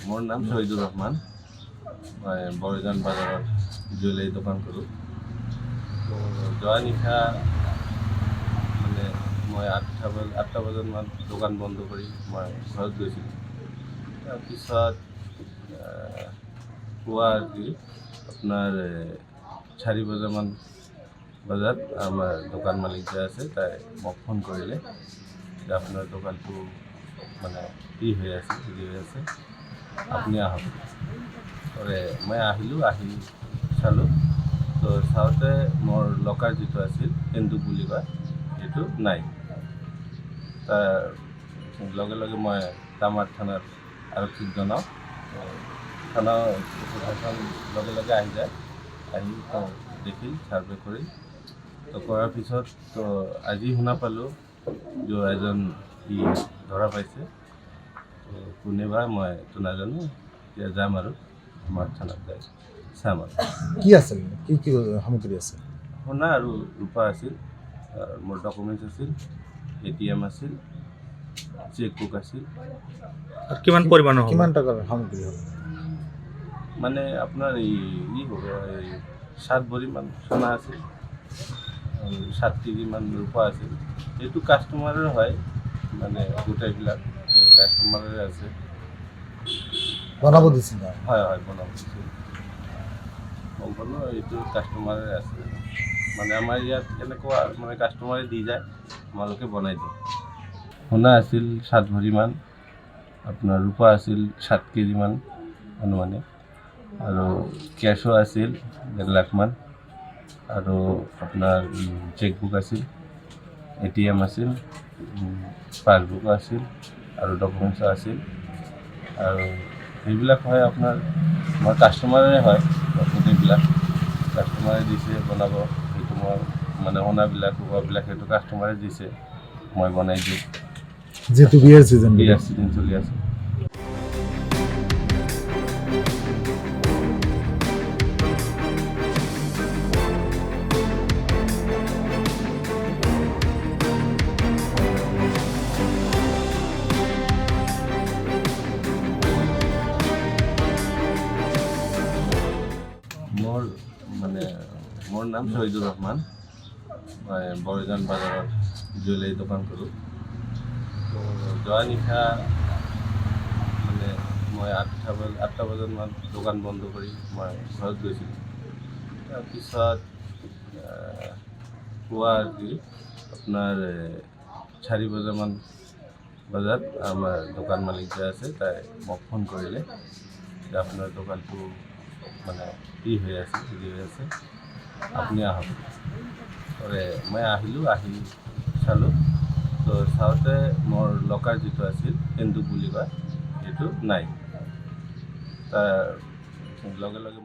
মোৰ নাম শহীদুৰ ৰহমান। মই বৰজান বাজাৰত জুৱেলাৰী দোকান কৰোঁ। যোৱা নিশা মানে মই 8টা বজাত দোকান বন্ধ কৰি মই ঘৰত গৈছিলোঁ। তাৰপিছত পুৱা আপোনাৰ 4 বজাত আমাৰ দোকান মালিক যে আছে তাই মোক ফোন কৰিলে যে আপোনাৰ দোকানটো মানে হেৰি হৈ আছে আপুনি আহক। মই আহিলোঁ, আহি চালোঁ। তো চাওঁতে মোৰ লকাৰ যিটো আছিল সেন্দুক বুলি কয় সেইটো নাই। তাৰ লগে লগে মই কামাৰ থানাত আৰক্ষীক জনাওঁ। থানা লগে লগে আহি যায়, আহি দেখিল ছাৰ্ভে কৰি কৰাৰ পিছত তো আজি শুনা পালোঁ যে এজন ধৰা পাইছে। তো কোনেবা মই এইটো নাজানো, এতিয়া যাম আৰু আমাৰ থানাত যাই চাম আৰু কি আছিল, কি কি সামগ্ৰী আছে? সোণা আৰু ৰূপা আছিল, মোৰ ডকুমেণ্টছ আছিল, ATM আছিল, চেকবুক আছিল। কিমান পৰিমাণৰ, কিমান টকাৰ সামগ্ৰী হ'ল? মানে আপোনাৰ হ'ব 7 ভৰিমান সোণা আছিল, 7 কেজিমান ৰূপা আছিল। এইটো কাষ্টমাৰৰ হয়, মানে গোটেইবিলাক কাষ্টমাৰৰে আছে। বনাব দিছিল? হয় বনাব দিছিল। সম্পূৰ্ণ এইটো কাষ্টমাৰে আছে। মানে আমাৰ ইয়াত এনেকুৱা মানে কাষ্টমাৰে দি যায়, তোমালোকে বনাই দিওঁ। সোণা আছিল 7 ভৰিমান, আপোনাৰ ৰূপা আছিল 7 কেজিমান অনুমানে, আৰু কেছো আছিল 1.5 লাখমান, আৰু আপোনাৰ চেকবুক আছিল, ATM আছিল, পাছবুক আছিল, আৰু ডকুমেণ্টছ আছিল। আৰু সেইবিলাক হয় আপোনাৰ আমাৰ কাষ্টমাৰে হয়, গোটেইবিলাক কাষ্টমাৰে দিছে বনাব। সেইটো মই মানে সোণাবিলাক ৰূপাবিলাক সেইটো কাষ্টমাৰে দিছে, মই বনাই দিওঁ। যিহেতু বিয়াৰ চিজন চলি আছে। মোৰ নাম শহীদুৰ ৰহমান। মই বৰজান বাজাৰত জুৱেলাৰী দোকান কৰোঁ। তো যোৱা নিশা মানে মই 8টা বজাত দোকান বন্ধ কৰি মই ঘৰত গৈছিলোঁ। তাৰপিছত পুৱা আপোনাৰ 4 বজাত আমাৰ দোকান মালিক যে আছে তাই মোক ফোন কৰিলে যে আপোনাৰ দোকানটো মানে হেৰি হৈ আছে আপুনি আহক। মই আহিলোঁ, আহি চালোঁ। তো চাওঁতে মোৰ লকাৰ যিটো আছিল সেন্দুক বুলি কয় সেইটো নাই। তাৰ লগে লগে